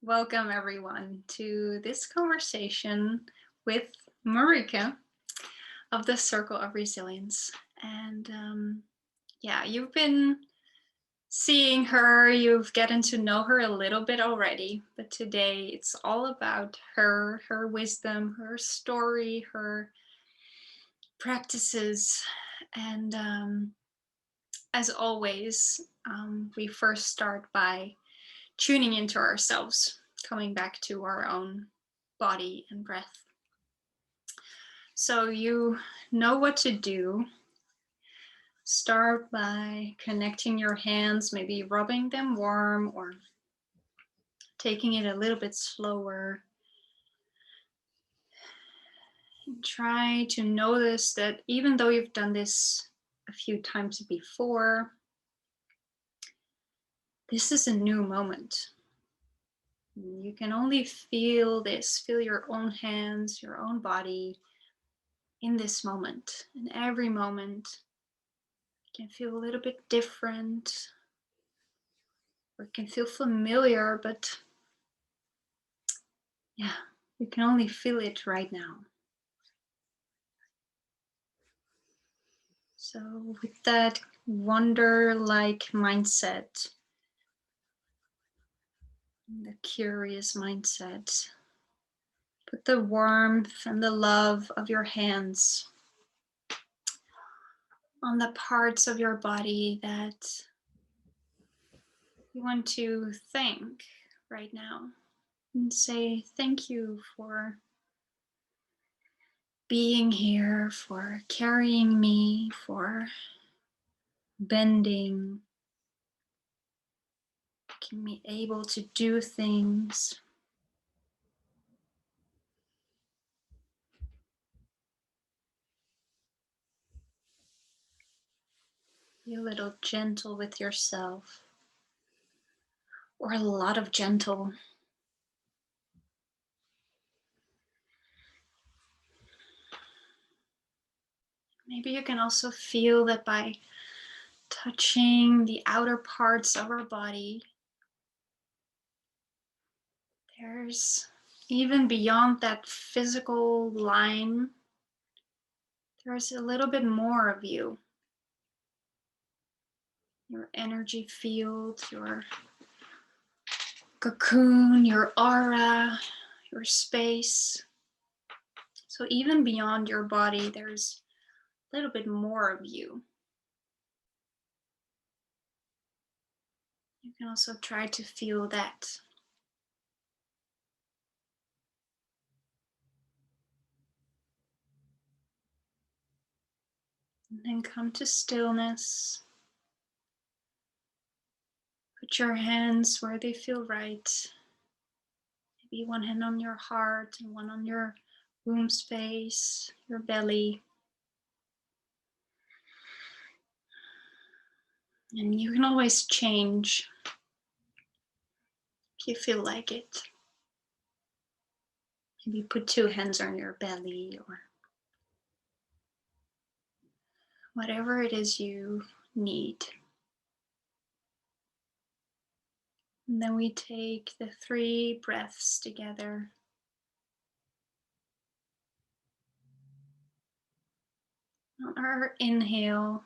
Welcome everyone to this conversation with Marike of the Circle of Resilience. And yeah, you've been seeing her, you've gotten to know her a little bit already, but today it's all about her wisdom, her story, her practices. And as always, we first start by tuning into ourselves, coming back to our own body and breath. So you know what to do. Start by connecting your hands, maybe rubbing them warm or taking it a little bit slower. And try to notice that even though you've done this a few times before, this is a new moment. You can only feel this, feel your own hands, your own body in this moment. In every moment, it can feel a little bit different, or it can feel familiar, but yeah, you can only feel it right now. So, with that wonder like mindset, the curious mindset, put the warmth and the love of your hands on the parts of your body that you want to thank right now. And say thank you for being here, for carrying me, for bending, making me able to do things. Be a little gentle with yourself, or a lot of gentle. Maybe you can also feel that by touching the outer parts of our body, there's even beyond that physical line, there's a little bit more of you. Your energy field, your cocoon, your aura, your space. So even beyond your body, there's a little bit more of you. You can also try to feel that. And then come to stillness. Put your hands where they feel right. Maybe one hand on your heart and one on your womb space, your belly. And you can always change if you feel like it. Maybe put two hands on your belly or whatever it is you need. And then we take the 3 breaths together. On our inhale,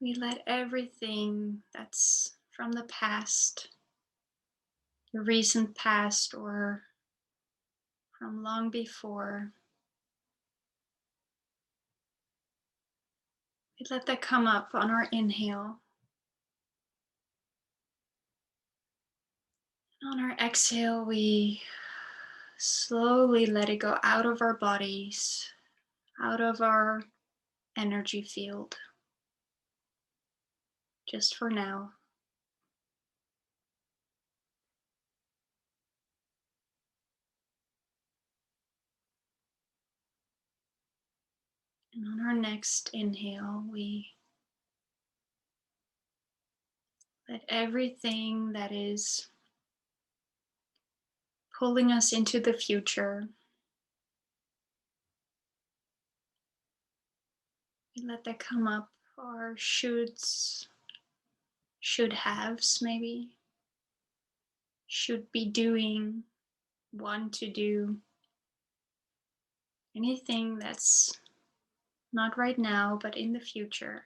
we let everything that's from the past, the recent past, or from long before, we let that come up on our inhale. On our exhale, we slowly let it go out of our bodies, out of our energy field, just for now. And on our next inhale, we let everything that is pulling us into the future, we let that come up, our shoulds, should haves maybe. should be doing, want to do, anything that's not right now, but in the future.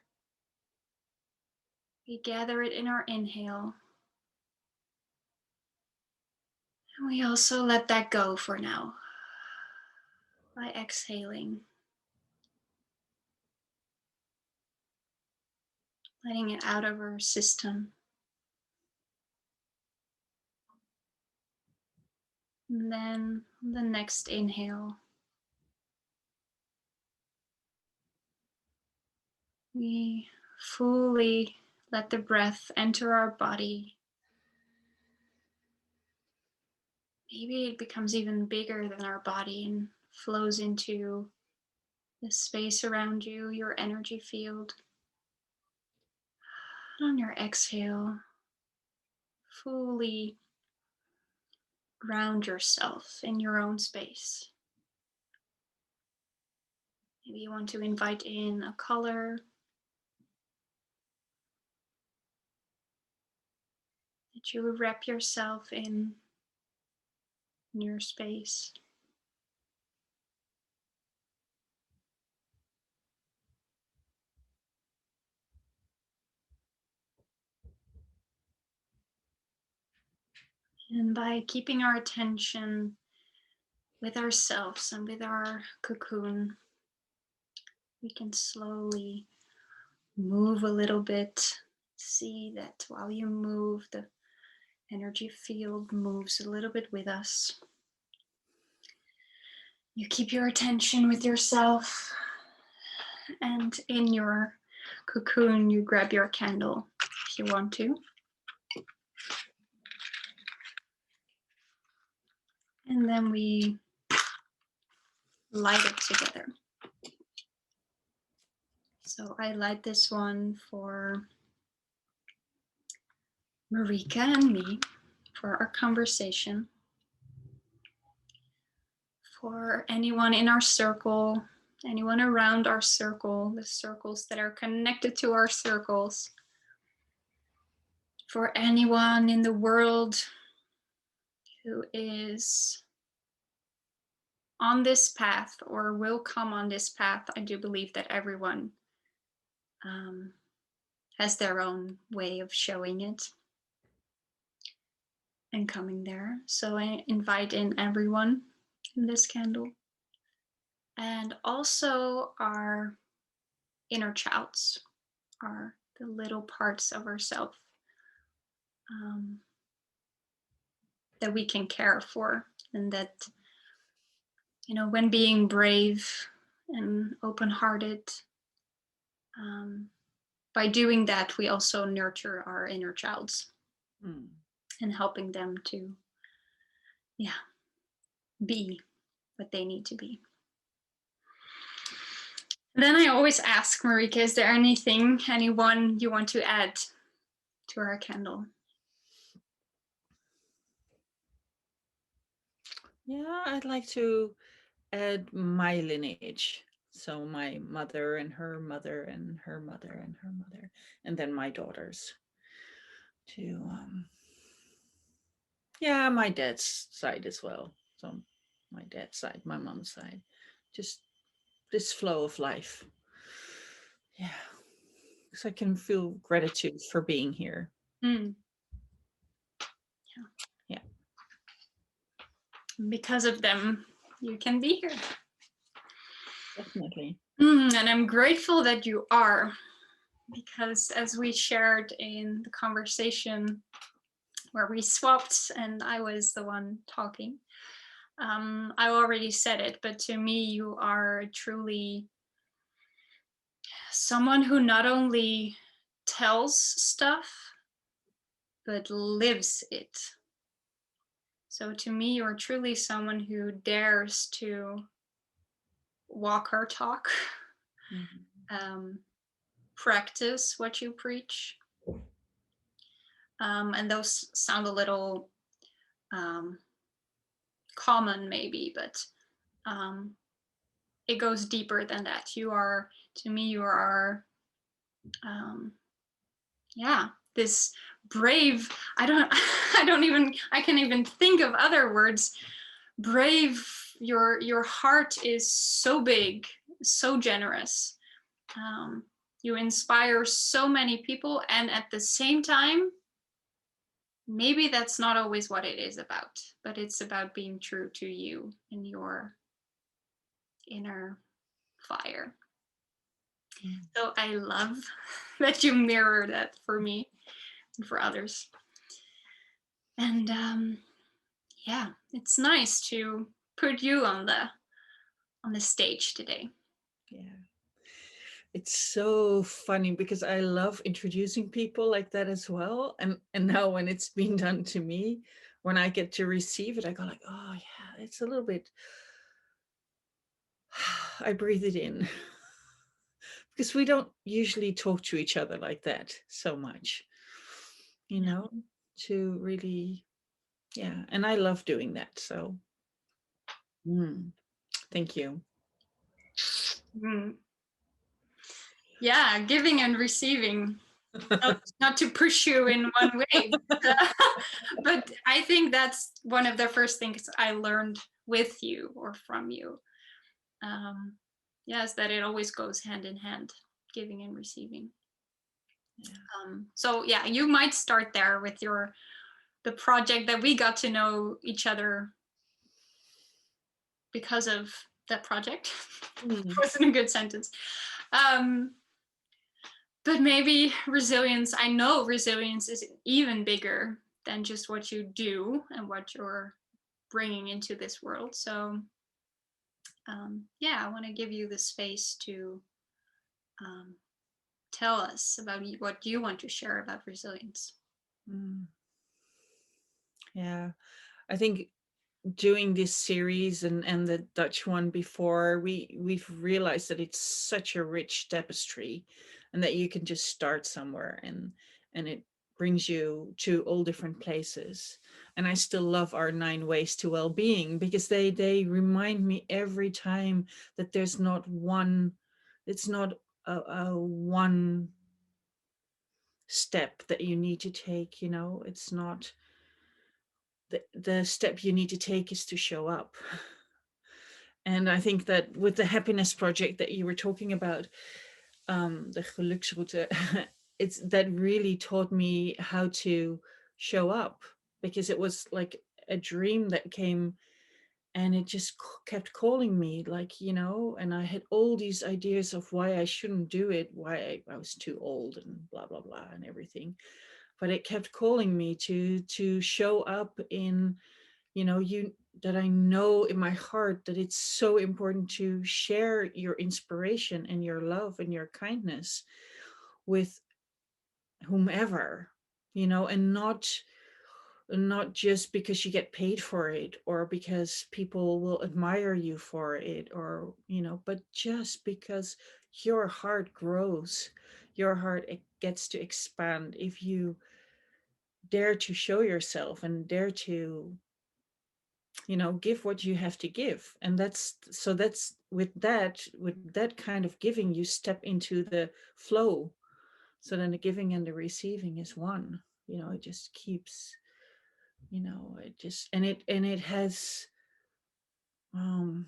We gather it in our inhale. And we also let that go for now by exhaling. Letting it out of our system. And then on the next inhale, we fully let the breath enter our body. Maybe it becomes even bigger than our body and flows into the space around you, your energy field. And on your exhale, fully ground yourself in your own space. Maybe you want to invite in a color that you wrap yourself in your space. And by keeping our attention with ourselves and with our cocoon, we can slowly move a little bit. See that while you move, the energy field moves a little bit with us. You keep your attention with yourself, and in your cocoon, you grab your candle if you want to. And then we light it together. So I light this one for Marike and me, for our conversation. For anyone in our circle, anyone around our circle, the circles that are connected to our circles. For anyone in the world who is on this path or will come on this path. I do believe that everyone has their own way of showing it and coming there. So I invite in everyone in this candle. And also our inner childs, are the little parts of ourselves that we can care for, and that, you know, when being brave and open-hearted, by doing that, we also nurture our inner childs and helping them to, be what they need to be. Then I always ask Marike, is there anyone you want to add to our candle? Yeah, I'd like to add my lineage. So my mother and her mother and her mother and her mother, and then my daughters. To my dad's side as well. So my dad's side, my mom's side, just this flow of life. Yeah, because I can feel gratitude for being here. Mm. Yeah. Because of them, you can be here. Definitely. And I'm grateful that you are, because as we shared in the conversation where we swapped and I was the one talking, I already said it, but to me, you are truly someone who not only tells stuff, but lives it. So to me, you're truly someone who dares to walk her talk, practice what you preach. And those sound a little common maybe, but it goes deeper than that. You are, to me, you are, this brave, I don't I don't even, I can't even think of other words. Brave, your heart is so big, so generous. um, you inspire so many people, and at the same time, maybe that's not always what it is about, but it's about being true to you and your inner fire. Mm. So I love that you mirror that for me and for others. And yeah, it's nice to put you on the stage today. Yeah. It's so funny because I love introducing people like that as well. And now when it's being done to me, when I get to receive it, I go like, oh yeah, it's a little bit I breathe it in. Because we don't usually talk to each other like that so much, you Yeah. know, to really, yeah. And I love doing that. So mm, thank you. Mm. Yeah, giving and receiving. Not to push you in one way, but I think that's one of the first things I learned with you or from you. Um, yes, that it always goes hand in hand, giving and receiving. Yeah. So yeah, you might start there with your the project that we got to know each other because of that project. Mm, Wasn't a good sentence. Um, but maybe resilience, I know resilience is even bigger than just what you do and what you're bringing into this world. So yeah, I want to give you the space to um, tell us about what you want to share about resilience. mm. Yeah. I think doing this series and the Dutch one before, we've realized that it's such a rich tapestry, and that you can just start somewhere and it brings you to all different places. And I still love our 9 ways to well-being, because they remind me every time that there's not one, it's not a one step that you need to take, it's not the step you need to take is to show up. And I think that with the happiness project that you were talking about, the geluksroute, it's that really taught me how to show up, because it was like a dream that came, and it just kept calling me, like, and I had all these ideas of why I shouldn't do it, why I was too old and blah blah blah and everything. But it kept calling me to show up in, you that I know in my heart that it's so important to share your inspiration and your love and your kindness with whomever, and not just because you get paid for it, or because people will admire you for it, or but just because your heart grows, your heart, it gets to expand if you dare to show yourself and dare to give what you have to give. And that's with that kind of giving, you step into the flow. So then the giving and the receiving is one. It just keeps, it just, and um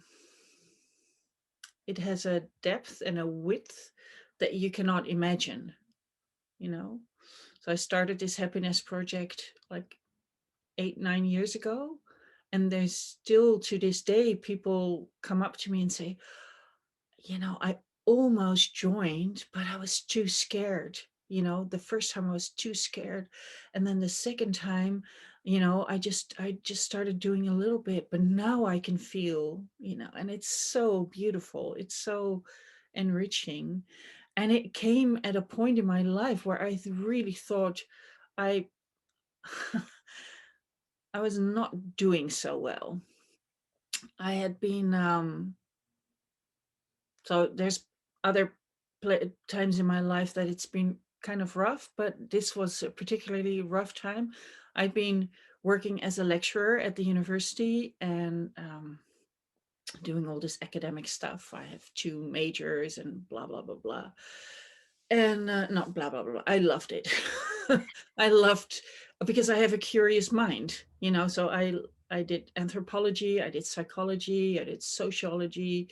it has a depth and a width that you cannot imagine. you know so I started this happiness project like 8 9 years ago, and there's still to this day people come up to me and say, I almost joined, but I was too scared. The first time I was too scared. And then the second time, I just started doing a little bit, but now I can feel, and it's so beautiful. It's so enriching. And it came at a point in my life where I really thought I I was not doing so well. I had been so there's other times in my life that it's been kind of rough, but this was a particularly rough time. I've been working as a lecturer at the university, and doing all this academic stuff. I have 2 majors and blah blah blah blah, and not blah blah blah. I loved it. I loved, because I have a curious mind, so I did anthropology, I did psychology, I did sociology,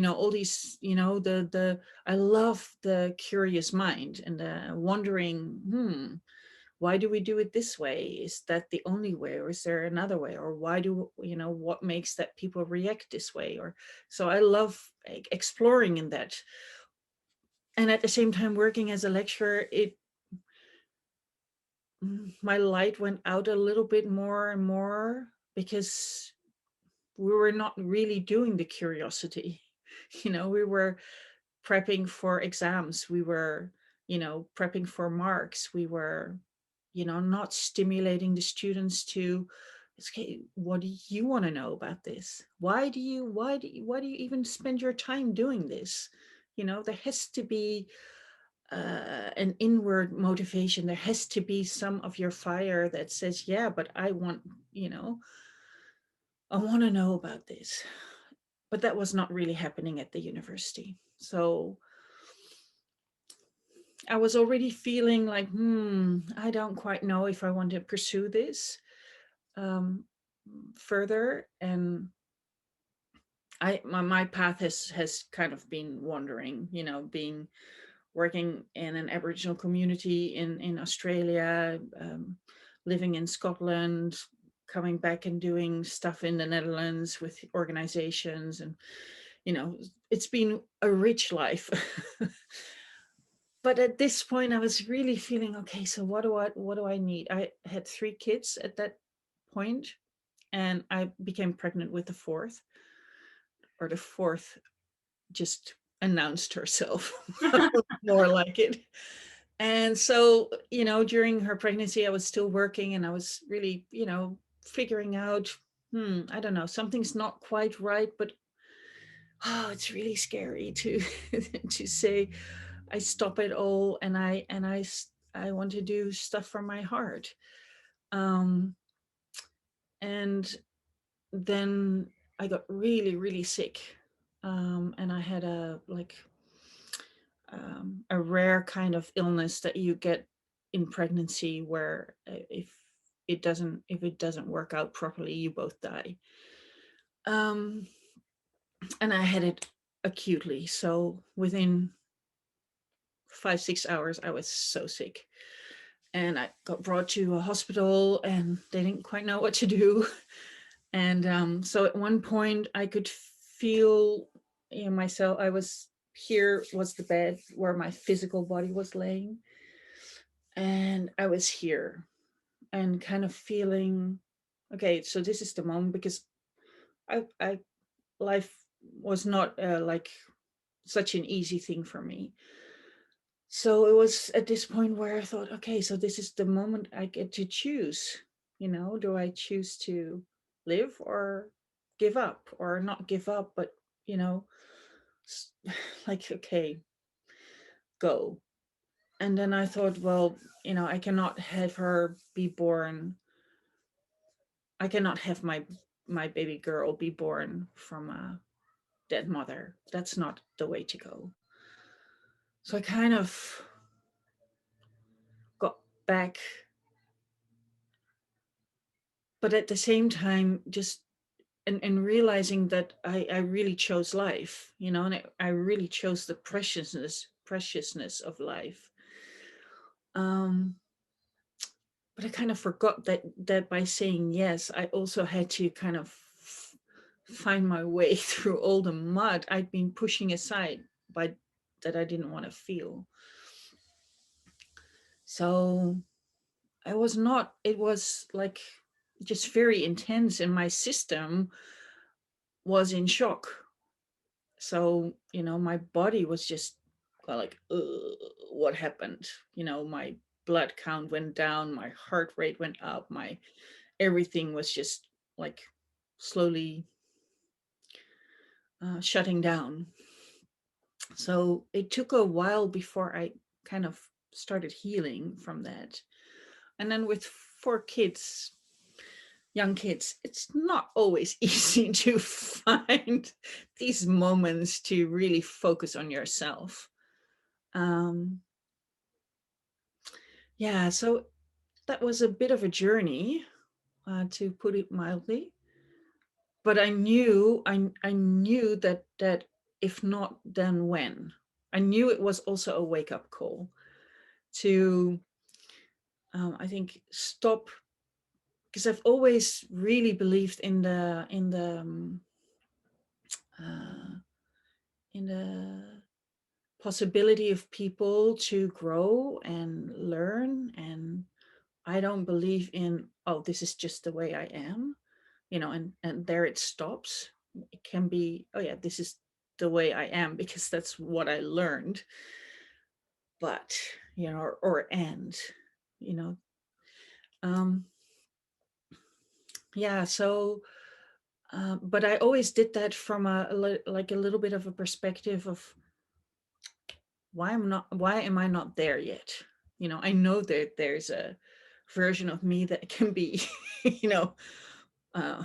all these, I love the curious mind and wondering, why do we do it this way? Is that the only way, or is there another way? Or why do, what makes that people react this way? Or so I love exploring in that. And at the same time, working as a lecturer, my light went out a little bit more and more, because we were not really doing the curiosity. We were prepping for exams, we were, prepping for marks, we were, not stimulating the students to, okay, what do you want to know about this? Why do you even spend your time doing this? There has to be an inward motivation. There has to be some of your fire that says, yeah, but I want to know about this. But that was not really happening at the university. So I was already feeling like, I don't quite know if I want to pursue this further. And my path has kind of been wandering, being working in an Aboriginal community in Australia, living in Scotland, coming back and doing stuff in the Netherlands with organizations. And, it's been a rich life. But at this point, I was really feeling, okay, so what do I need? I had 3 kids at that point, and I became pregnant with the fourth, or the fourth just announced herself. More like it. And so, during her pregnancy, I was still working, and I was really, figuring out, I don't know, something's not quite right, but it's really scary to to say I stop it all, and I want to do stuff from my heart. Um, and then I got really, really sick, and I had a rare kind of illness that you get in pregnancy, where if it doesn't work out properly, you both die. Um, and I had it acutely, so within 5-6 hours, I was so sick. And I got brought to a hospital, and they didn't quite know what to do. And so at one point, I could feel, myself. Here was the bed where my physical body was laying, and I was here, and kind of feeling, okay, so this is the moment, because I life was not like such an easy thing for me. So it was at this point where I thought, okay, so this is the moment I get to choose. Do I choose to live, or give up, or not give up, but, you know, like, okay, go. And then I thought, well, I cannot have her be born. I cannot have my baby girl be born from a dead mother. That's not the way to go. So I kind of got back, but at the same time, just and realizing that I really chose life, and I really chose the preciousness of life. Um, but I kind of forgot that by saying yes, I also had to kind of find my way through all the mud I'd been pushing aside by that I didn't want to feel. So it was like just very intense, and my system was in shock. So, my body was just like, what happened? My blood count went down, my heart rate went up, my everything was just like slowly shutting down. So it took a while before I kind of started healing from that. And then with 4 kids, young kids, it's not always easy to find these moments to really focus on yourself. Um, Yeah, so that was a bit of a journey, to put it mildly. But I knew that if not, then when? I knew it was also a wake up call to, I think, stop, because I've always really believed uh, in the possibility of people to grow and learn. And I don't believe in, oh, this is just the way I am, and there it stops. It can be, oh yeah, this is the way I am because that's what I learned. But, or end, you know. Um, yeah, so, but I always did that from like a little bit of a perspective of why am I not there yet? I know that there's a version of me that can be, you know, uh,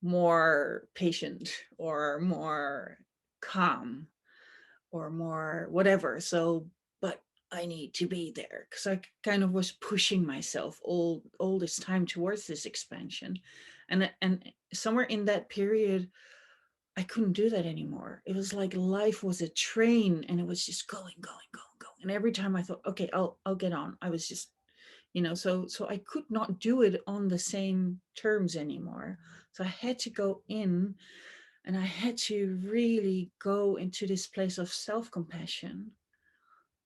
more patient or more calm or more whatever. So, but I need to be there because I kind of was pushing myself all this time towards this expansion, and somewhere in that period, I couldn't do that anymore. It was like life was a train, and it was just going, going, going, going. And every time I thought, okay, I'll get on, I was just, so I could not do it on the same terms anymore. So I had to go in, and I had to really go into this place of self-compassion.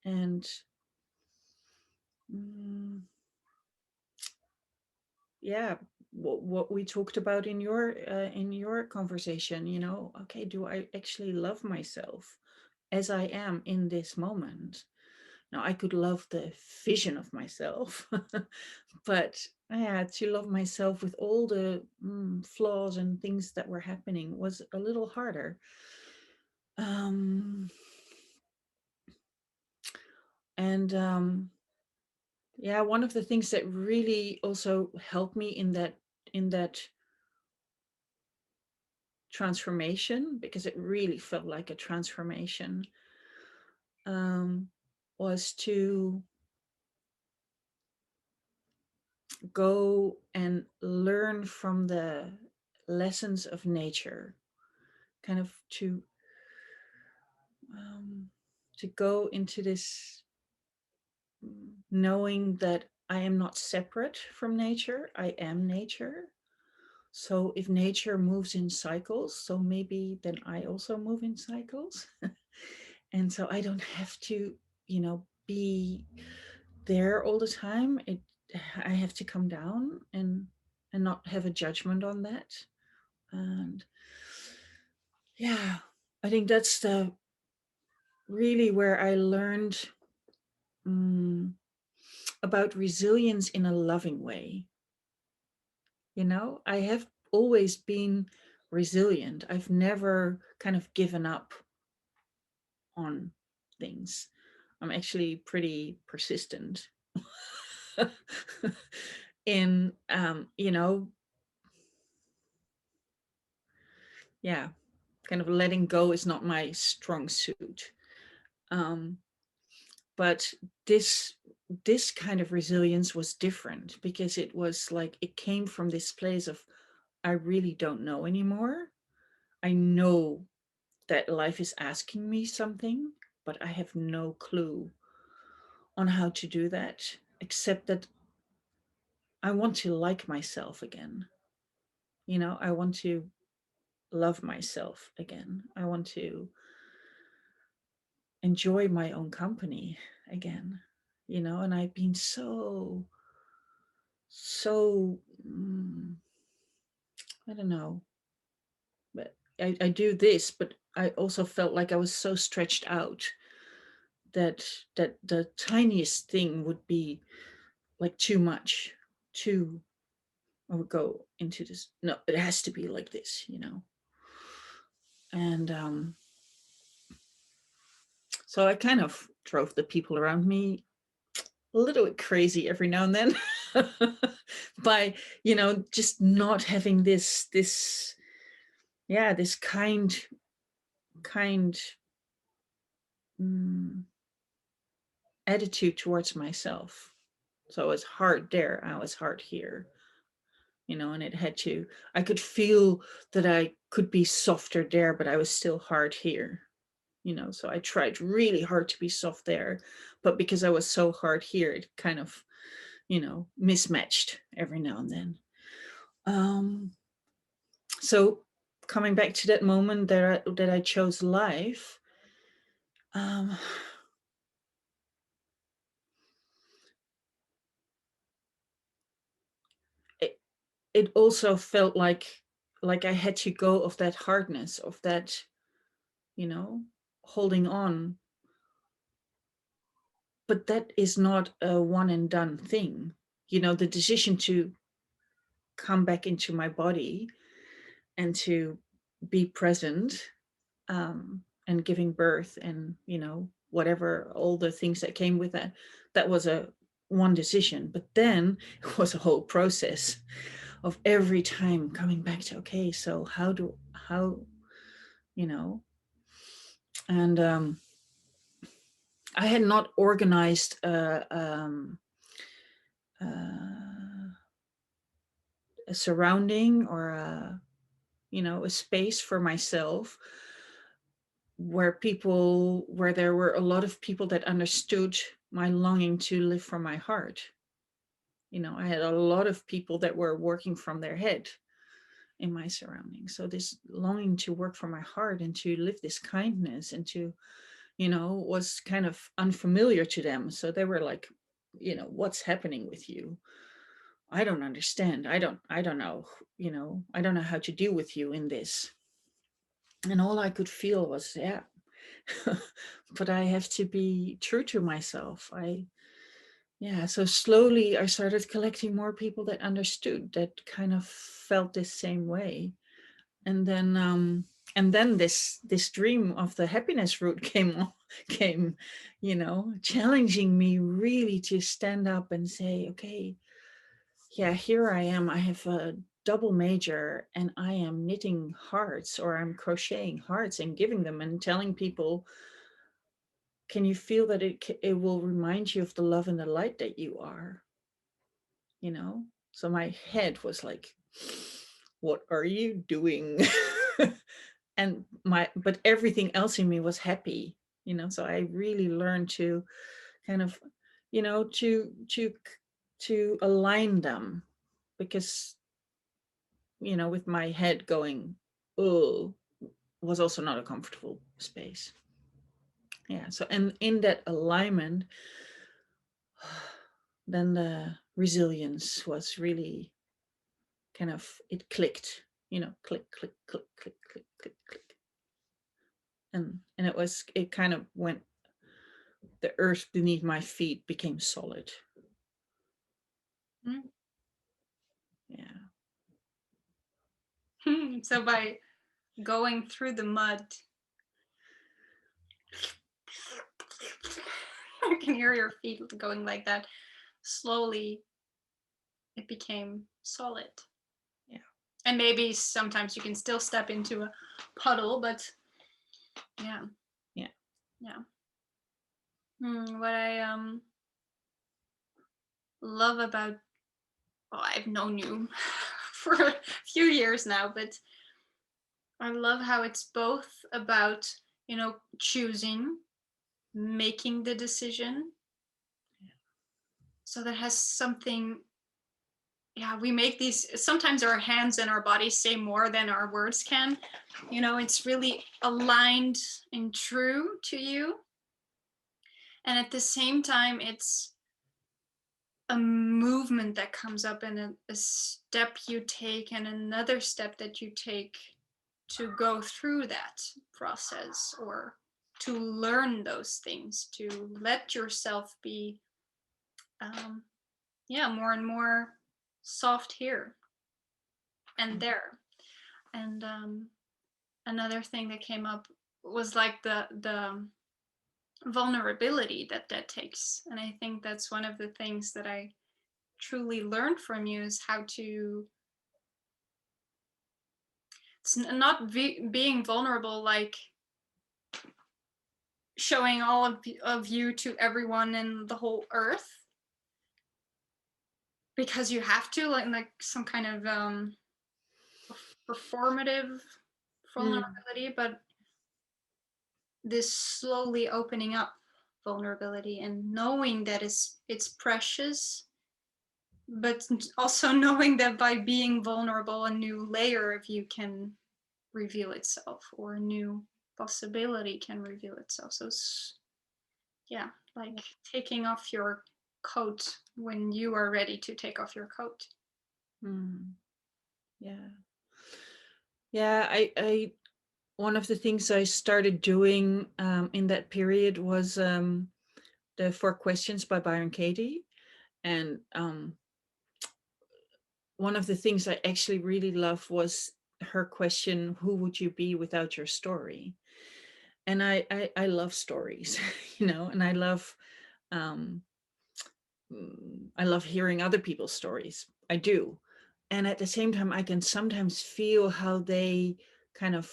And mm, yeah, what we talked about in your conversation, okay, do I actually love myself as I am in this moment? Now, I could love the vision of myself, but yeah, to love myself with all the flaws and things that were happening was a little harder. Um, and Yeah, one of the things that really also helped me in that transformation, because it really felt like a transformation, um, was to go and learn from the lessons of nature, kind of um, to go into this knowing that I am not separate from nature. I am nature. So if nature moves in cycles, so maybe then I also move in cycles. And so I don't have to, be there all the time. I have to come down and not have a judgment on that. And yeah, I think that's the really where I learned um, about resilience in a loving way. I have always been resilient. I've never kind of given up on things. I'm actually pretty persistent in, yeah, kind of letting go is not my strong suit. Um, but this this kind of resilience was different because it was like it came from this place of I really don't know anymore. I know that life is asking me something, but I have no clue on how to do that, except that I want to like myself again. I want to love myself again. I want to enjoy my own company again. And I've been so, I don't know, but I do this, but I also felt like I was so stretched out that the tiniest thing would be like too much, too, I would go into this, no, it has to be like this. And so I kind of drove the people around me a little bit crazy every now and then by, just not having this yeah, this kind mm, attitude towards myself. So I was hard there, I was hard here, and it had to, I could feel that I could be softer there, but I was still hard here. So I tried really hard to be soft there, but because I was so hard here, it kind of, mismatched every now and then. So coming back to that moment that I chose life, um, it, it also felt like I had to go of that hardness, of that, holding on. But that is not a one and done thing. The decision to come back into my body and to be present, and giving birth, and whatever, all the things that came with that was a one decision. But then it was a whole process of every time coming back to, okay, so how you know and I had not organized a surrounding, or a space for myself, where there were a lot of people that understood my longing to live from my heart. I had a lot of people that were working from their head in my surroundings. So this longing to work from my heart and to live this kindness, and to, was kind of unfamiliar to them. So they were like, what's happening with you? I don't understand. I don't know, I don't know how to deal with you in this. And all I could feel was, yeah, but I have to be true to myself. Yeah, so slowly I started collecting more people that understood, that kind of felt the same way. And then this dream of the happiness route came, challenging me really to stand up and say, okay, yeah, here I am. I have a double major, and I am knitting hearts, or I'm crocheting hearts and giving them, and telling people, can you feel that it will remind you of the love and the light that you are? So my head was like, what are you doing? But everything else in me was happy. So I really learned to kind of, to align them, because with my head going, oh, was also not a comfortable space. Yeah. So, and in that alignment, then the resilience was really kind of, it clicked, click, click, click, click, click, click, click. And it kind of went, the earth beneath my feet became solid. Mm. Yeah. So by going through the mud, I can hear your feet going like that. Slowly, it became solid. Yeah. And maybe sometimes you can still step into a puddle, but yeah. Yeah. Yeah. What I love about, well, I've known you for a few years now, but I love how it's both about, choosing, making the decision. So that has something, yeah, we make these, sometimes our hands and our bodies say more than our words can. It's really aligned and true to you. And at the same time, it's a movement that comes up, and a step you take, and another step that you take to go through that process, or to learn those things, to let yourself be, yeah, more and more soft here and there. And another thing that came up was like the vulnerability that takes. And I think that's one of the things that I truly learned from you, is how to, it's not being vulnerable, like showing all of you to everyone in the whole earth because you have to, like some kind of performative Mm, vulnerability, but this slowly opening up vulnerability and knowing that it's precious, but also knowing that by being vulnerable, a new layer of you can reveal itself, or a new possibility can reveal itself. So it's, yeah, like taking off your coat when you are ready to take off your coat. mm, yeah. Yeah, one of the things I started doing in that period was the Four Questions by Byron Katie. And one of the things I actually really loved was her question, who would you be without your story? And I love stories, and um, I love hearing other people's stories. I do. And at the same time, I can sometimes feel how they kind of,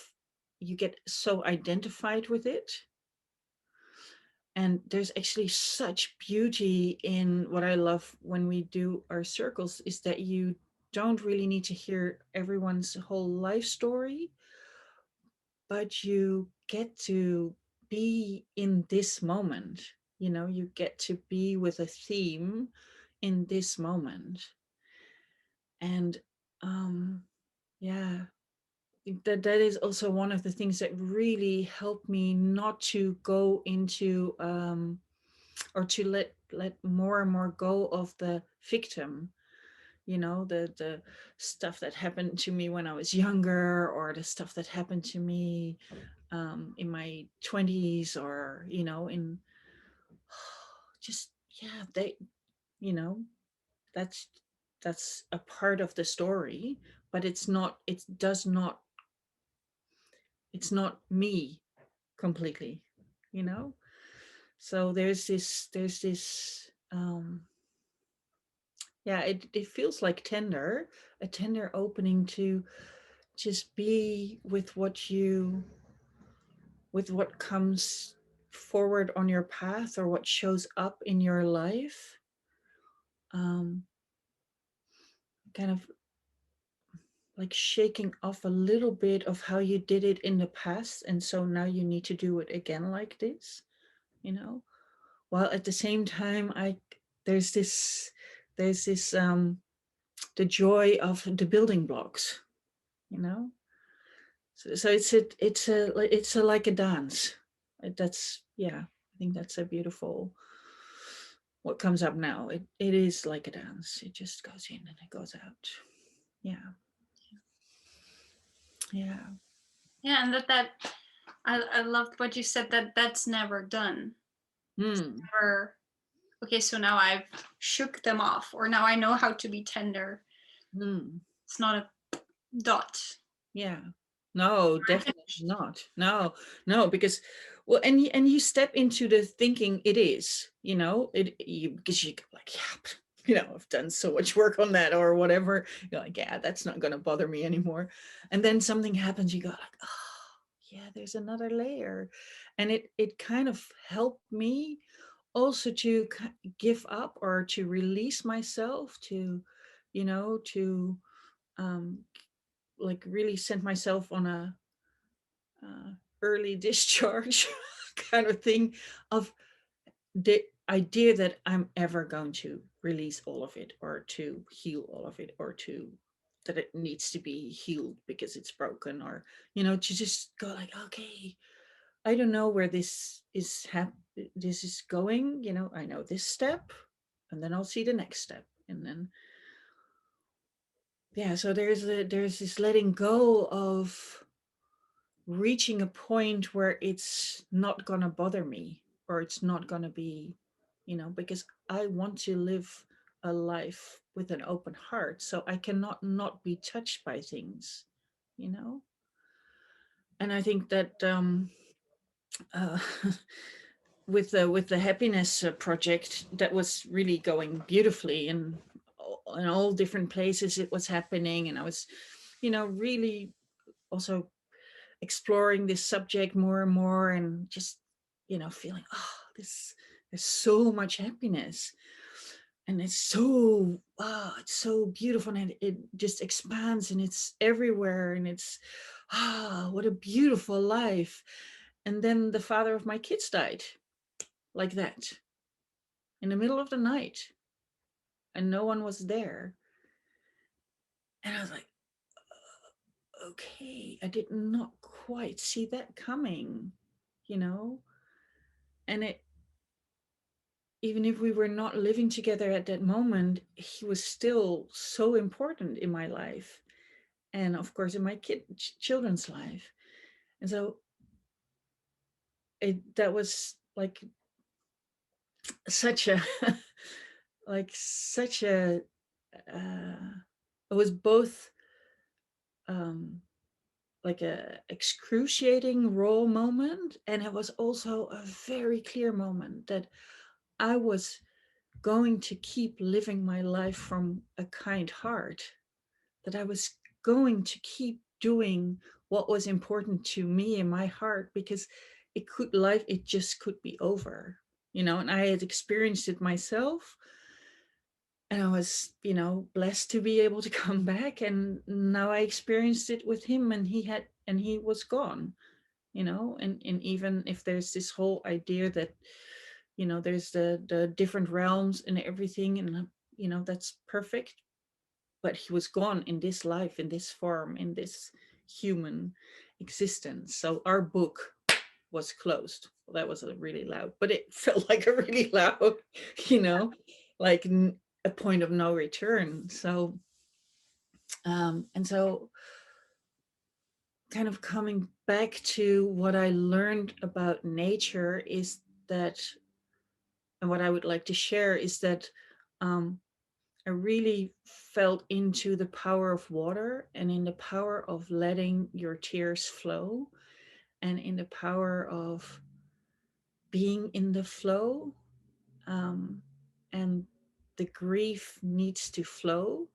you get so identified with it. And there's actually such beauty in what I love when we do our circles is that you don't really need to hear everyone's whole life story, but you get to be in this moment. You get to be with a theme in this moment. And um yeah, that is also one of the things that really helped me not to go into or to let more and more go of the victim, the stuff that happened to me when I was younger, or the stuff that happened to me in my 20s, or in just, yeah, you know that's that's a part of the story, but it's not me completely, you know so there's this yeah, it feels like a tender opening to just be with what comes forward on your path, or what shows up in your life. um Kind of like shaking off a little bit of how you did it in the past, and so now you need to do it again like this, you know while at the same time, I there's this there's this the joy of the building blocks, you know so it's a like a dance. That's, yeah, I think that's a beautiful, what comes up now. It is like a dance. It just goes in and it goes out. Yeah. Yeah. Yeah, and that I loved what you said, that that's never done. Hmm. Never, okay, so now I've shook them off, or now I know how to be tender. Hmm. It's not a dot. Yeah. No, definitely not. No, no, because, well, and you step into the thinking it is, because you go like, yeah, I've done so much work on that or whatever. You're like, yeah, that's not going to bother me anymore. And then something happens, you go like, oh, yeah, there's another layer. And it kind of helped me also to give up, or to release myself, to um like really sent myself on a early discharge kind of thing, of the idea that I'm ever going to release all of it, or to heal all of it, or to that it needs to be healed because it's broken, or to just go like, okay, I don't know where this is going. I know this step, and then I'll see the next step, and then, yeah, so there's this letting go of reaching a point where it's not going to bother me, or it's not going to be, because I want to live a life with an open heart, so I cannot not be touched by things, you know and I think that uh, with the happiness project, that was really going beautifully, and in all different places it was happening, and I was really also exploring this subject more and more, and just feeling, oh, this, there's so much happiness, and it's so beautiful, and it just expands, and it's everywhere, and it's, what a beautiful life. And then the father of my kids died like that in the middle of the night, and no one was there. And I was like, okay, I did not quite see that coming, you know? And it, even if we were not living together at that moment, he was still so important in my life. And of course, in my children's life. And so that was like such a, like such a, it was both um, like a excruciating raw moment, and it was also a very clear moment that I was going to keep living my life from a kind heart, that I was going to keep doing what was important to me in my heart, because it just could be over, and I had experienced it myself, and I was, blessed to be able to come back, and now I experienced it with him, and he was gone, and even if there's this whole idea that, there's the different realms and everything, and that's perfect, but he was gone in this life, in this form, in this human existence. So our book was closed. Well, that was a really loud, but it felt like a really loud, you know, like a point of no return. So, and so kind of coming back to what I learned about nature is that, and what I would like to share is that I really felt into the power of water, and in the power of letting your tears flow, and in the power of being in the flow. Um, and the grief needs to flow.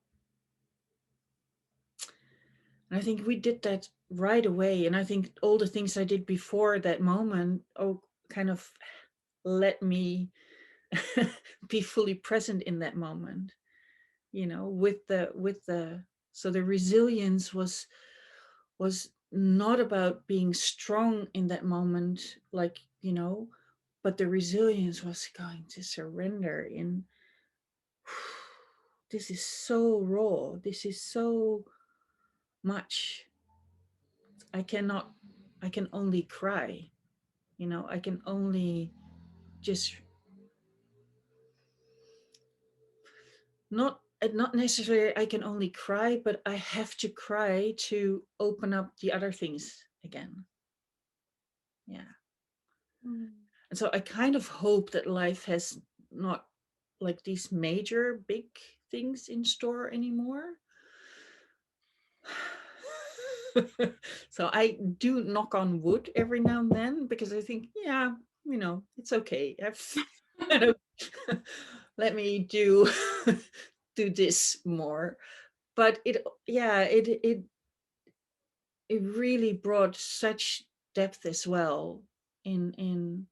And I think we did that right away. And I think all the things I did before that moment, kind of let me be fully present in that moment, with the so the resilience was not about being strong in that moment, like, but the resilience was going to surrender in, this is so raw, this is so much. I can only cry, I can only just, not necessarily I can only cry, but I have to cry to open up the other things again. Yeah. Mm. And so I kind of hope that life has not like these major big things in store anymore. So I do knock on wood every now and then, because I think, yeah, it's okay. Kind of let me do this more. But it really brought such depth as well in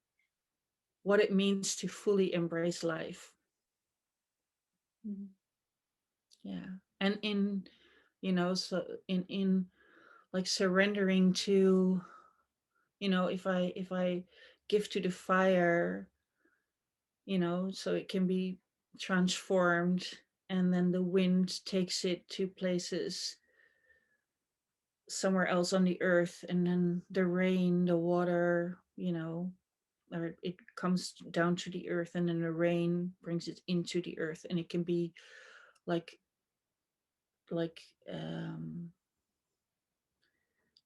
what it means to fully embrace life. Mm. Yeah. And so in like surrendering to, if I give to the fire, so it can be transformed, and then the wind takes it to places somewhere else on the earth, and then the rain, the water, or it comes down to the earth, and then the rain brings it into the earth, and it can be like like um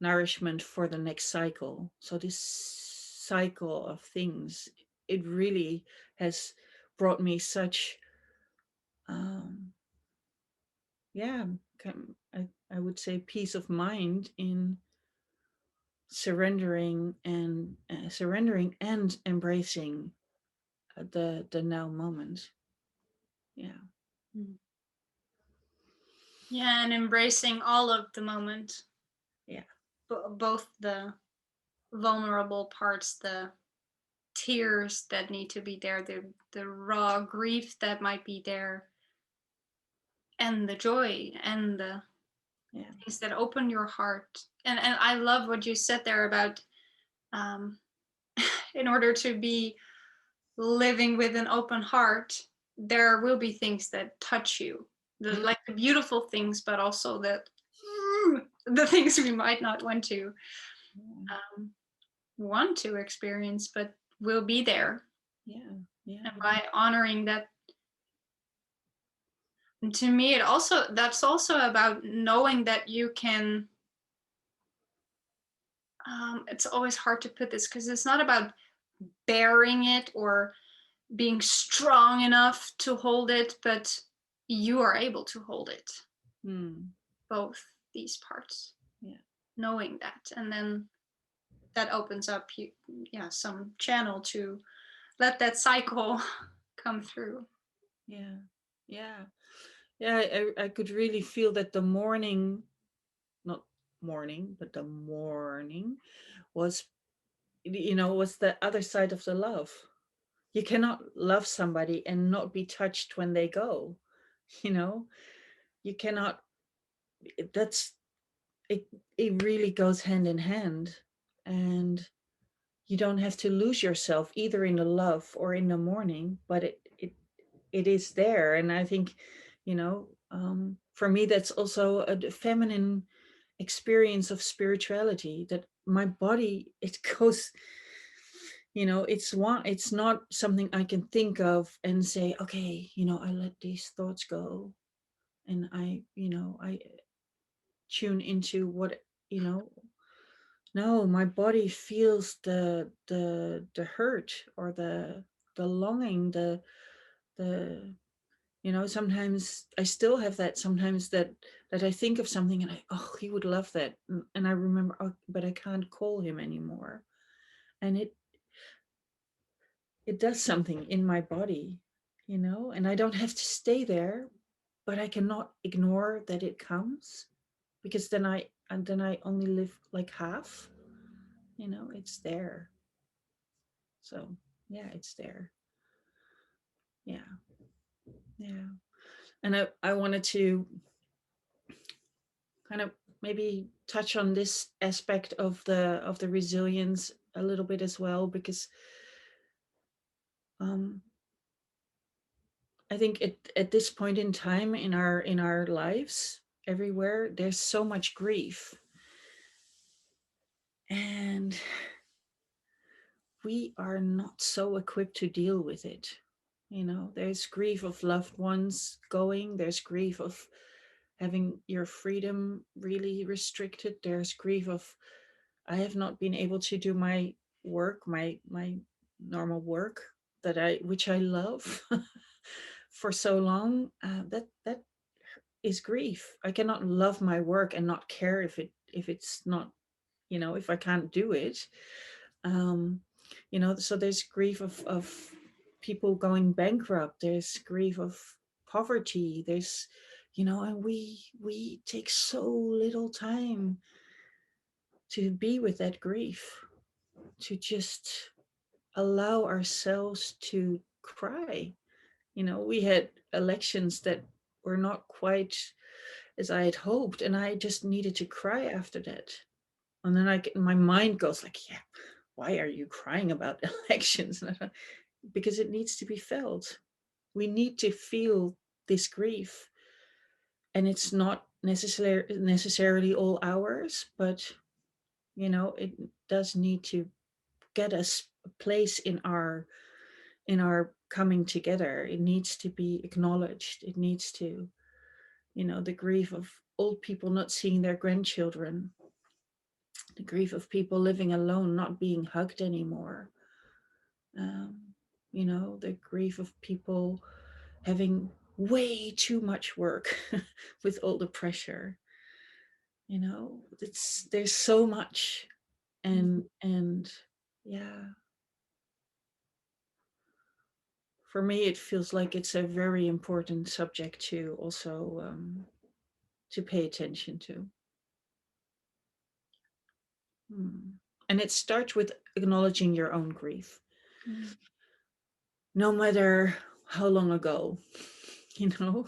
nourishment for the next cycle. So this cycle of things, it really has brought me such, um yeah, I would say peace of mind in surrendering and embracing the now moment. Yeah. Mm. Yeah, and embracing all of the moment, Yeah. both the vulnerable parts, the tears that need to be there, the raw grief that might be there, and the joy and the Yeah. things that open your heart. And I love what you said there about um, in order to be living with an open heart, there will be things that touch you, Mm. like the beautiful things, but also the things we might not um, want to experience, but will be there. Yeah. Yeah. And by honoring that, to me, that's also about knowing that you can. It's always hard to put this because it's not about bearing it or being strong enough to hold it, but you are able to hold it, Mm. both these parts, Yeah. knowing that. And then that opens up some channel to let that cycle come through. Yeah. Yeah. Yeah. I could really feel that the morning, not morning, but the morning was, was the other side of the love. You cannot love somebody and not be touched when they go. You know, you cannot, that's, it, it really goes hand in hand. And you don't have to lose yourself either in the love or in the mourning, but it is there. And I think, for me, that's also a feminine experience of spirituality, that my body, it goes, it's not something I can think of and say, okay, I let these thoughts go, and I tune into what, you know no, my body feels the hurt, or the longing, the sometimes I still have that, sometimes that I think of something and he would love that, and I remember, but I can't call him anymore, and it does something in my body, and I don't have to stay there, but I cannot ignore that it comes, because then I only live like half, it's there. So yeah, it's there. Yeah. Yeah. And I wanted to kind of maybe touch on this aspect of the resilience a little bit as well, because um I think at this point in time in our lives, everywhere there's so much grief, and we are not so equipped to deal with it. There's grief of loved ones going, there's grief of having your freedom really restricted, there's grief of, I have not been able to do my work, my normal work, which I love for so long. That is grief. I cannot love my work and not care if it's not, if I can't do it. um so there's grief of people going bankrupt, there's grief of poverty, there's, and we take so little time to be with that grief, to just allow ourselves to cry. We had elections that were not quite as I had hoped, and I just needed to cry after that. And then my mind goes like, yeah, why are you crying about elections? Because it needs to be felt. We need to feel this grief, and it's not necessarily all ours, but it does need to get us a place in our coming together. It needs to be acknowledged. It needs to, the grief of old people not seeing their grandchildren, the grief of people living alone, not being hugged anymore, um, the grief of people having way too much work with all the pressure. There's so much, and yeah, for me it feels like it's a very important subject to also to pay attention to. Hmm. And it starts with acknowledging your own grief. Mm. no matter how long ago, you know,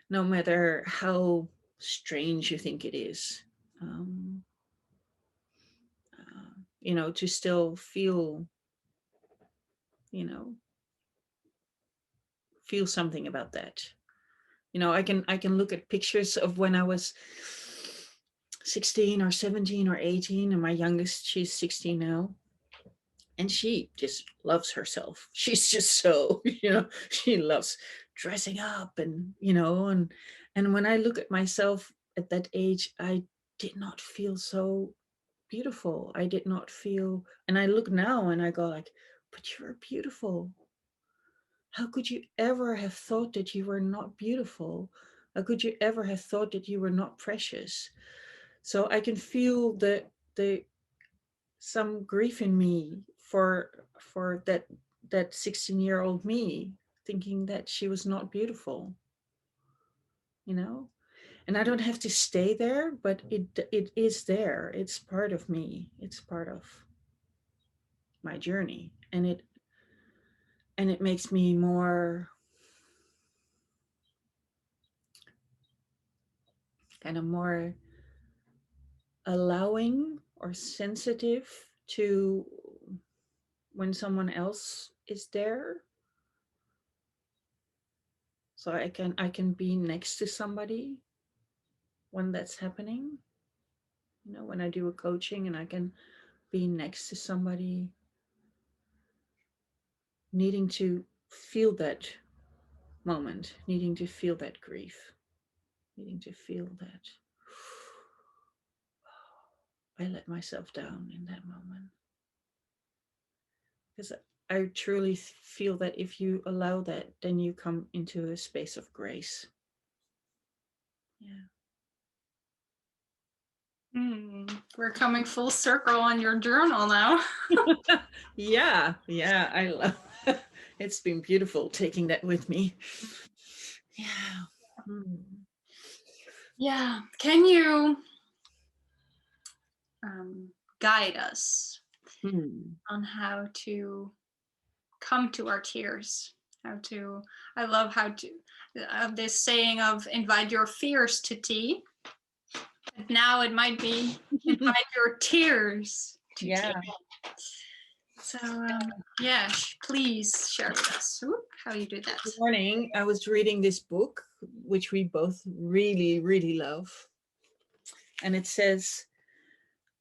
no matter how strange you think it is. Um, to still feel, you know, feel something about that. I can look at pictures of when I was 16 or 17 or 18, and my youngest, she's 16 now, and she just loves herself. She's just so, she loves dressing up, and when I look at myself at that age, I did not feel so beautiful. I did not feel, and I look now and I go like, but you're beautiful. How could you ever have thought that you were not beautiful? How could you ever have thought that you were not precious? So I can feel the some grief in me for that 16-year-old me, thinking that she was not beautiful, you know? And I don't have to stay there, but it is there. It's part of me. It's part of my journey. And it makes me more kind of more allowing or sensitive to when someone else is there, so I can be next to somebody when that's happening, when I do a coaching and I can be next to somebody needing to feel that moment, needing to feel that grief, needing to feel that I let myself down in that moment. Because I truly feel that if you allow that, then you come into a space of grace. Yeah. We're coming full circle on your journal now. Yeah, I love it's been beautiful taking that with me. Yeah. Yeah. Can you guide us Hmm. on how to come to our tears? How to, I love how to, this saying of invite your fears to tea. Now it might be invite your tears to tea. Yeah. So yeah, please share with us how you do that. This morning I was reading this book, which we both really, really love. And it says,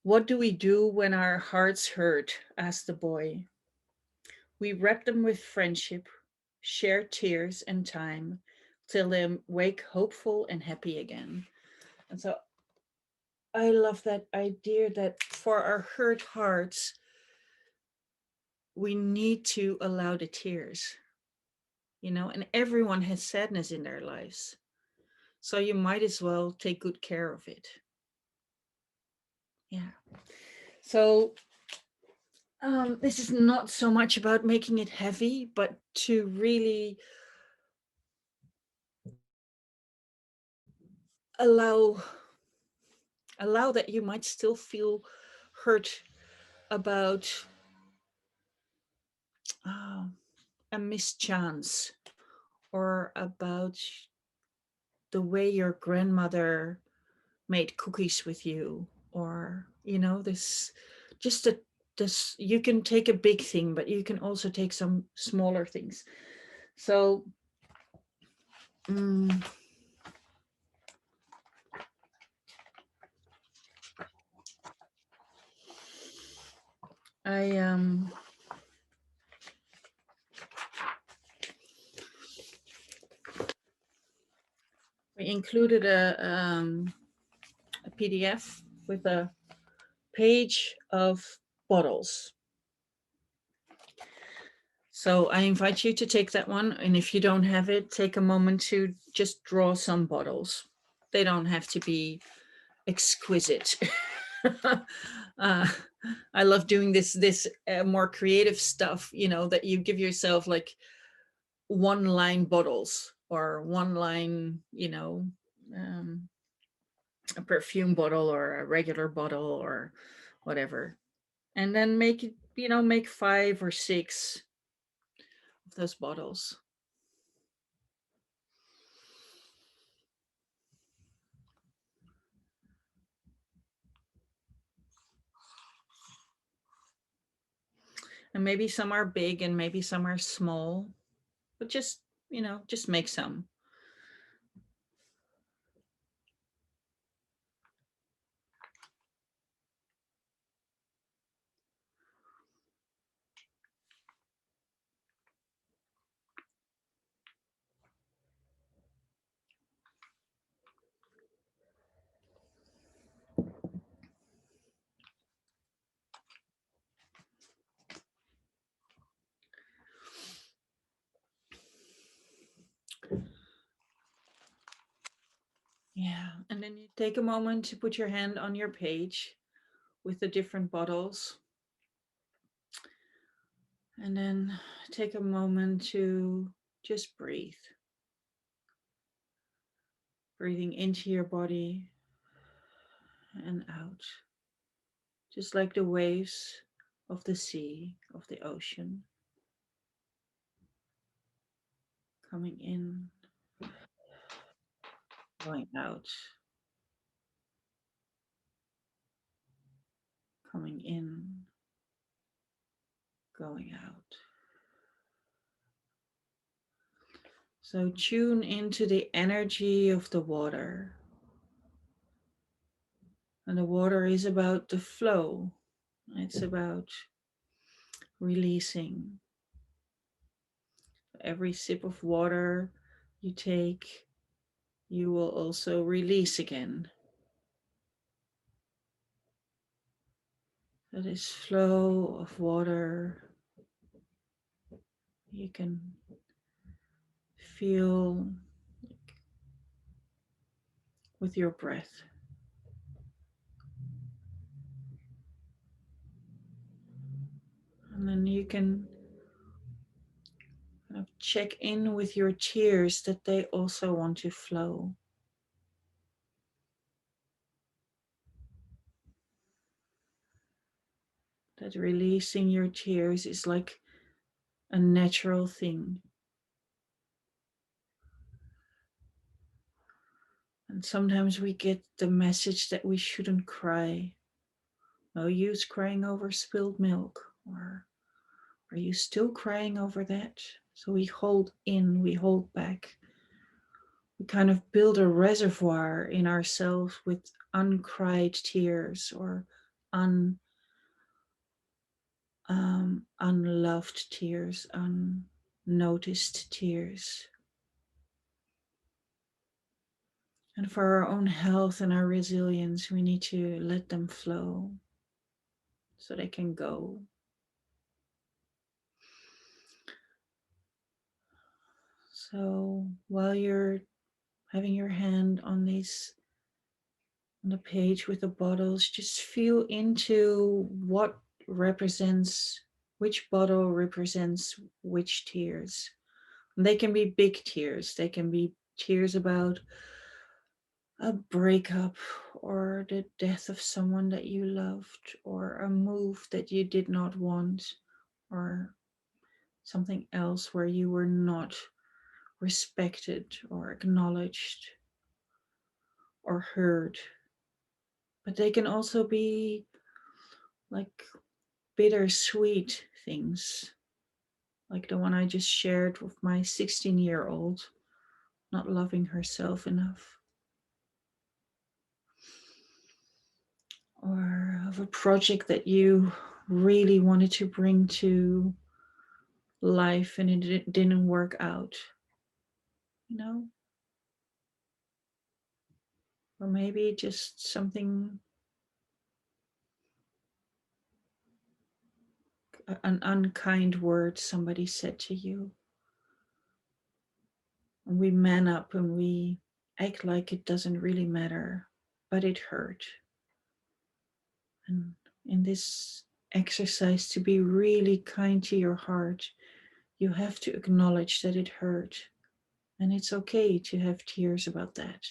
"What do we do when our hearts hurt?" asked the boy. "We wrap them with friendship, share tears and time, till they wake hopeful and happy again." And so I love that idea that for our hurt hearts, we need to allow the tears, and everyone has sadness in their lives. So you might as well take good care of it. Yeah. So this is not so much about making it heavy, but to really allow that you might still feel hurt about uh, a mischance, or about the way your grandmother made cookies with you, or this, just a this, you can take a big thing, but you can also take some smaller things. So mm, I we included a PDF with a page of bottles. So I invite you to take that one. And if you don't have it, take a moment to just draw some bottles. They don't have to be exquisite. uh, I love doing this more creative stuff, that you give yourself like one line bottles, or one line, a perfume bottle or a regular bottle or whatever. And then make it make 5 or 6 of those bottles. And maybe some are big and maybe some are small, but just make some. Yeah. And then you take a moment to put your hand on your page with the different bottles. And then take a moment to just breathe. Breathing into your body and out. Just like the waves of the sea, of the ocean. Coming in, going out. Coming in, going out. So tune into the energy of the water. And the water is about the flow. It's about releasing. Every sip of water you take, you will also release again. So this flow of water, you can feel with your breath. And then you can kind of check in with your tears that they also want to flow. That releasing your tears is like a natural thing. And sometimes we get the message that we shouldn't cry. No use crying over spilled milk. Or are you still crying over that? So we hold in, we hold back. We kind of build a reservoir in ourselves with uncried tears or unloved tears, unnoticed tears. And for our own health and our resilience, we need to let them flow so they can go. So while you're having your hand on the page with the bottles, just feel into which bottle represents which tears. They can be big tears. They can be tears about a breakup or the death of someone that you loved or a move that you did not want or something else where you were not respected or acknowledged or heard. But they can also be like bittersweet things, like the one I just shared with my 16-year-old not loving herself enough, or of a project that you really wanted to bring to life and it didn't work out, you know? Or maybe just something, an unkind word somebody said to you. And we man up and we act like it doesn't really matter, but it hurt. And in this exercise to be really kind to your heart, you have to acknowledge that it hurt. And it's okay to have tears about that.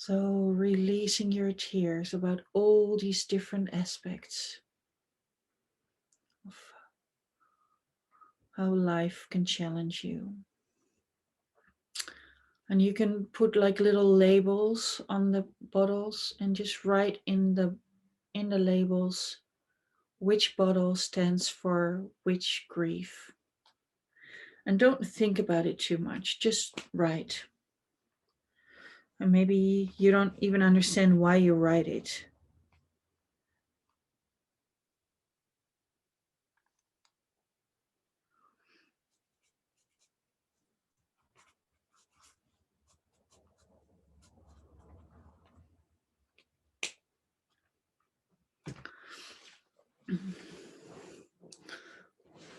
So releasing your tears about all these different aspects of how life can challenge you. And you can put like little labels on the bottles and just write in the labels which bottle stands for which grief. And don't think about it too much, just write. And maybe you don't even understand why you write it.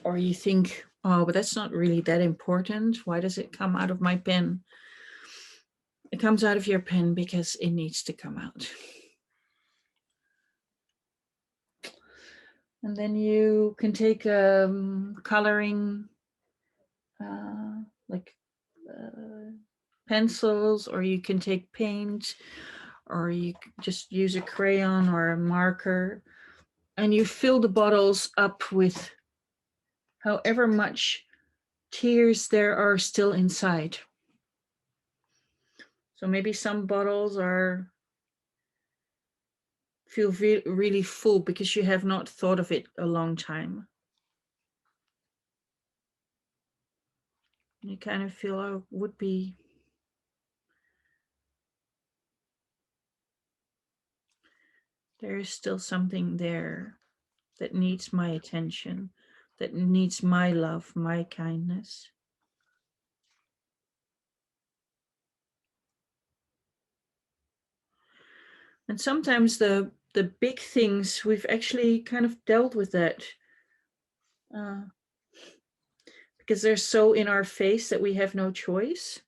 Or you think, oh, but that's not really that important. Why does it come out of my pen? It comes out of your pen because it needs to come out. And then you can take coloring, like pencils, or you can take paint, or you just use a crayon or a marker, and you fill the bottles up with however much tears there are still inside. So maybe some bottles feel really full because you have not thought of it a long time. You kind of feel, oh, would be there is still something there that needs my attention, that needs my love, my kindness. And sometimes the big things, we've actually kind of dealt with that because they're so in our face that we have no choice.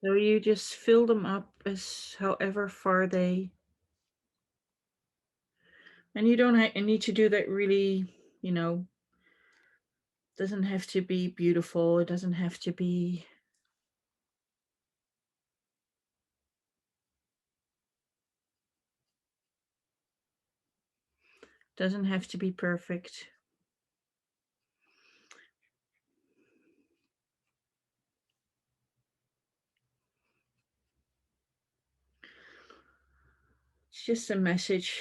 So you just fill them up as however far they, and you don't need to do that really, doesn't have to be beautiful. It doesn't have to be perfect. It's just a message.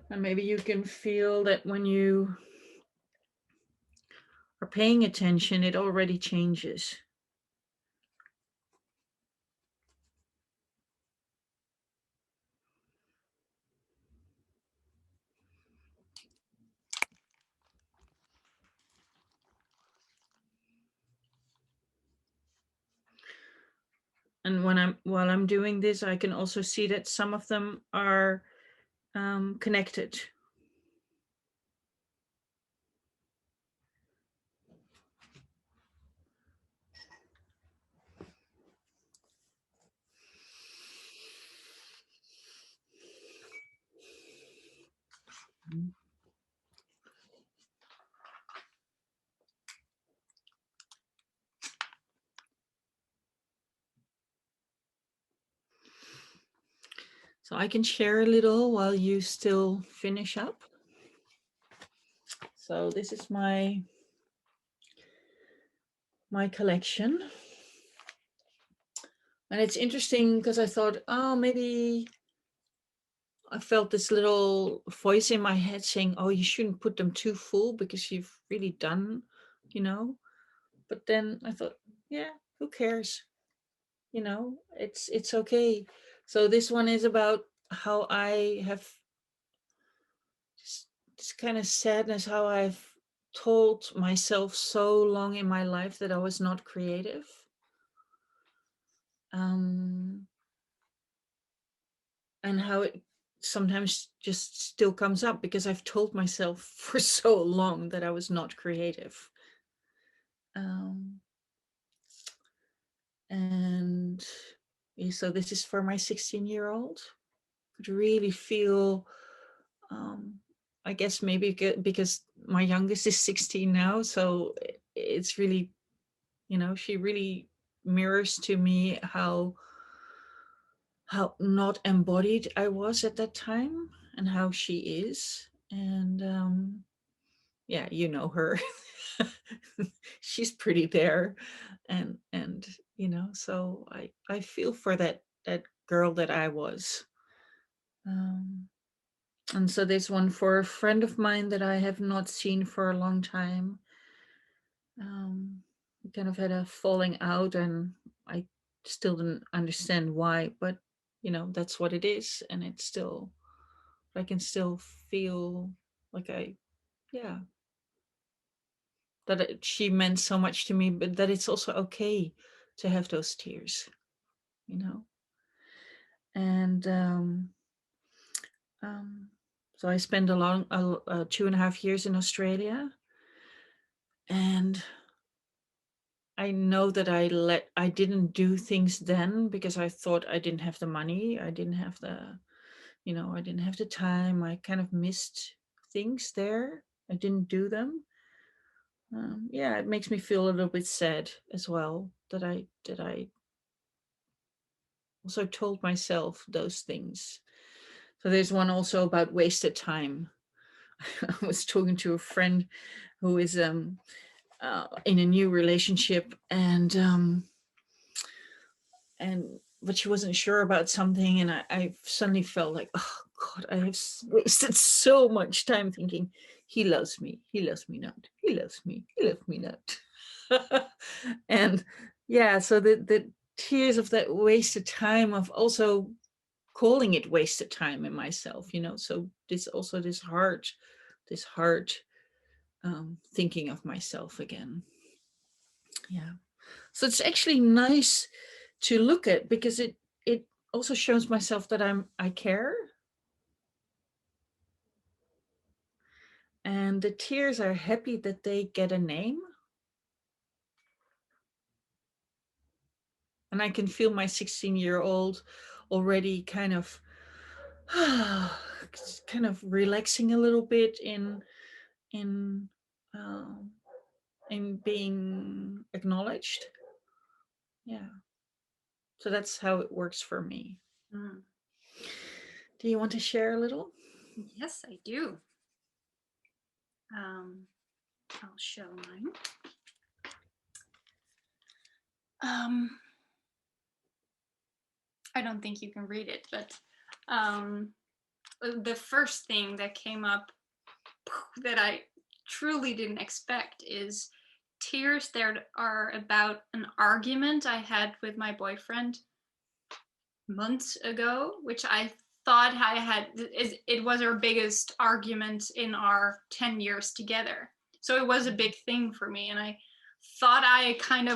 And maybe you can feel that when you are paying attention, it already changes. And while I'm doing this, I can also see that some of them are connected. So I can share a little while you still finish up. So this is my collection. And it's interesting because I thought, oh, maybe I felt this little voice in my head saying, oh, you shouldn't put them too full because you've really done, you know. But then I thought, yeah, who cares? It's okay. So this one is about how I have this kind of sadness, how I've told myself so long in my life that I was not creative. Um, and how it sometimes just still comes up because I've told myself for so long that I was not creative. Um, and so this is for my 16-year-old. Could really feel, um, I guess maybe because my youngest is 16 now, so it's really, she really mirrors to me how not embodied I was at that time and how she is. And yeah, you know her. She's pretty there. And so I feel for that girl that I was. Um, and so there's one for a friend of mine that I have not seen for a long time. We kind of had a falling out, and I still didn't understand why, but that's what it is, and it's still, I can still feel like yeah, that she meant so much to me, but that it's also okay to have those tears, you know. And um, so I spent a long 2.5 years in Australia, and I know that I didn't do things then because I thought I didn't have the money. I didn't have I didn't have the time. I kind of missed things there. I didn't do them. Yeah, it makes me feel a little bit sad as well that I also told myself those things. So there's one also about wasted time. I was talking to a friend who is in a new relationship, and but she wasn't sure about something, and I suddenly felt like, oh god, I have wasted so much time thinking he loves me, he loves me not, he loves me, he loves me not. And yeah, so the tears of that wasted time, of also calling it wasted time in myself, so this hard thinking of myself again. Yeah, so it's actually nice to look at because it also shows myself that I care. And the tears are happy that they get a name. And I can feel my 16-year-old already kind of relaxing a little bit in um, in being acknowledged. Yeah. So that's how it works for me. Mm. Do you want to share a little? Yes, I do. I'll show mine. Um, I don't think you can read it, but the first thing that came up that I truly didn't expect is tears that are about an argument I had with my boyfriend months ago, which I thought I had. It was our biggest argument in our 10 years together. So it was a big thing for me. And I thought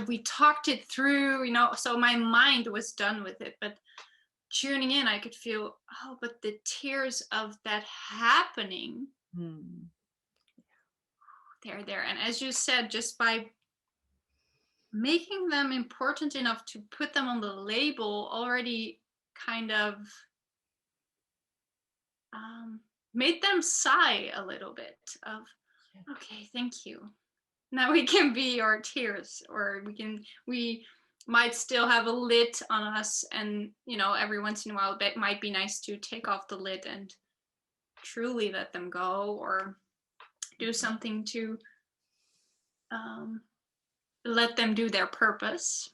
we talked it through, so my mind was done with it. But tuning in, I could feel, oh, but the tears of that happening, they're there. And as you said, just by making them important enough to put them on the label already kind of made them sigh a little bit of, okay, thank you. Now we can be our tears, or we might still have a lid on us, and every once in a while it might be nice to take off the lid and truly let them go, or do something to let them do their purpose.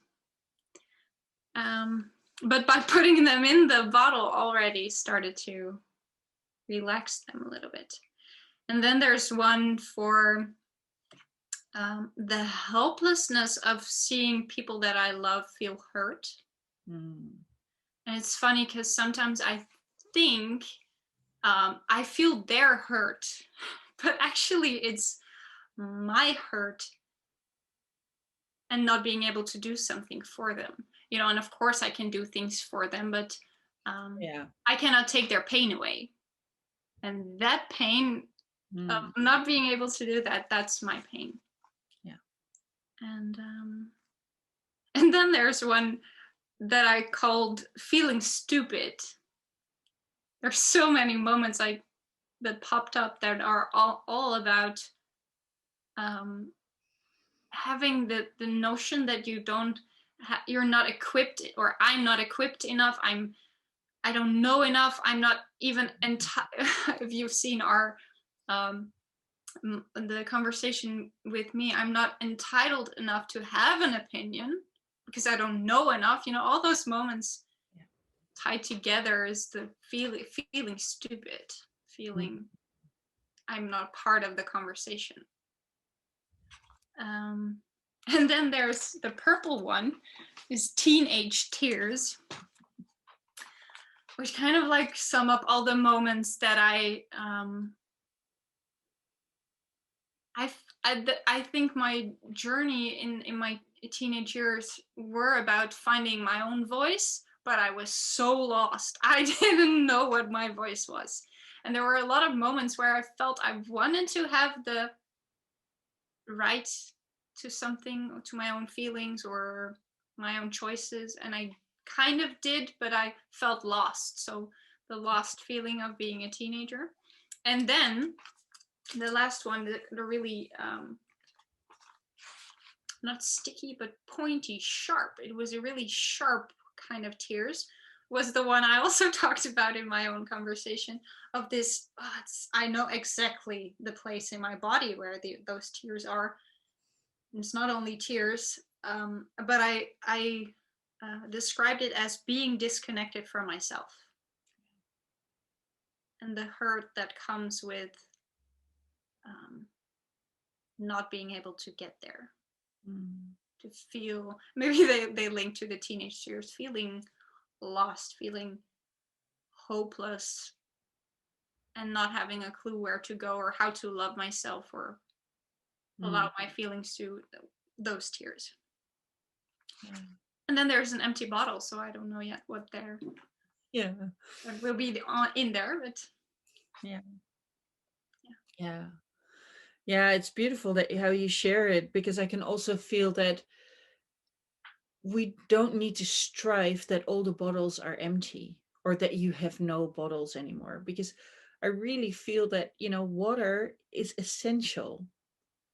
but by putting them in the bottle already started to relax them a little bit. And then there's one for the helplessness of seeing people that I love feel hurt. Mm. And it's funny because sometimes I think I feel their hurt, but actually it's my hurt and not being able to do something for them. You know, and of course I can do things for them, but Yeah. I cannot take their pain away. And that pain of Mm. not being able to do that, that's my pain. Yeah. And and then there's one that I called feeling stupid. There's so many moments that popped up that are all about having the notion that you're not equipped, or I'm not equipped enough. I don't know enough. I'm not even if you've seen our the conversation with me, I'm not entitled enough to have an opinion because I don't know enough. You know, all those moments tied together is the feeling stupid, feeling I'm not part of the conversation. And then there's the purple one, is teenage tears, which kind of like sum up all the moments that I think my journey in my teenage years were about finding my own voice, but I was so lost. I didn't know what my voice was. And there were a lot of moments where I felt I wanted to have the right to something, or to my own feelings or my own choices, and I kind of did, but I felt lost. So the lost feeling of being a teenager. And then the last one, the really not sticky but pointy, sharp, it was a really sharp kind of tears, was the one I also talked about in my own conversation, of this I know exactly the place in my body where those tears are. It's not only tears, but I described it as being disconnected from myself, and the hurt that comes with not being able to get there. To feel, maybe they link to the teenage years, feeling lost, feeling hopeless, and not having a clue where to go or how to love myself or allow my feelings to those tears. Yeah. And then there's an empty bottle, so I don't know yet what there what will be in there, but yeah, it's beautiful that how you share it, because I can also feel that we don't need to strive that all the bottles are empty or that you have no bottles anymore, because I really feel that, you know, water is essential.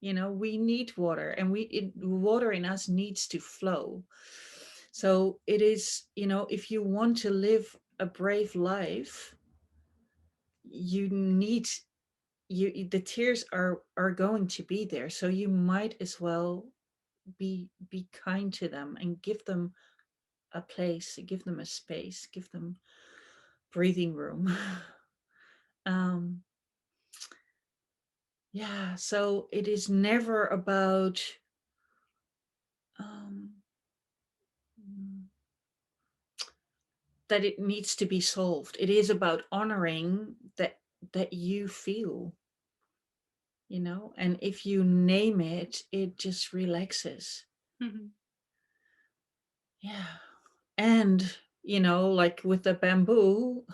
You know, we need water, and water in us needs to flow. So it is, you know, if you want to live a brave life, you need, the tears are going to be there, so you might as well be kind to them and give them a place, give them a space, give them breathing room. um yeah, so it is never about um that it needs to be solved. It is about honoring that you feel, you know, and if you name it, it just relaxes. Yeah. And, you know, like with the bamboo,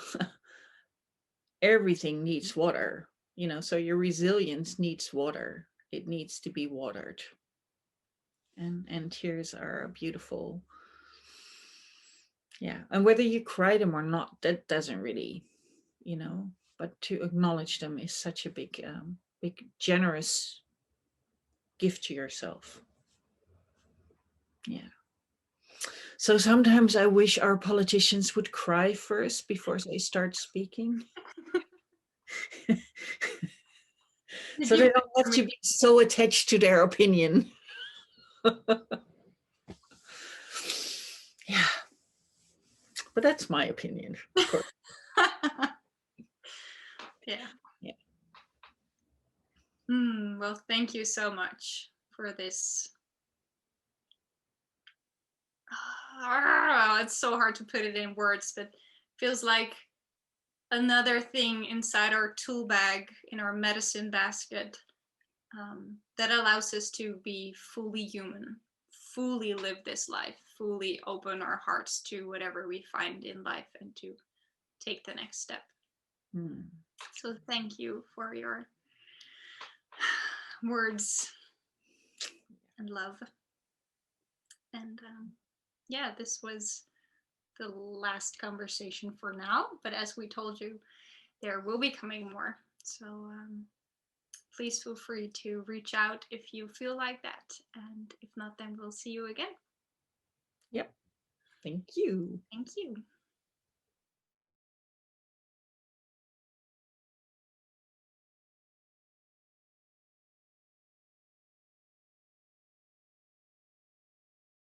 everything needs water, you know, so your resilience needs water. It needs to be watered. And tears are a beautiful, yeah. And whether you cry them or not, that doesn't really, you know, but to acknowledge them is such a big, generous gift to yourself. Yeah. So sometimes I wish our politicians would cry first before they start speaking. So they don't have to be so attached to their opinion. Yeah. But that's my opinion, of course. Yeah. Yeah. Well, thank you so much for this. It's so hard to put it in words, but feels like another thing inside our tool bag in our medicine basket, that allows us to be fully human, fully live this life, fully open our hearts to whatever we find in life, and to take the next step. So thank you for your words and love. And yeah, this was the last conversation for now, but as we told you, there will be coming more. So please feel free to reach out if you feel like that. And if not, then we'll see you again. Yep. Thank you. Thank you.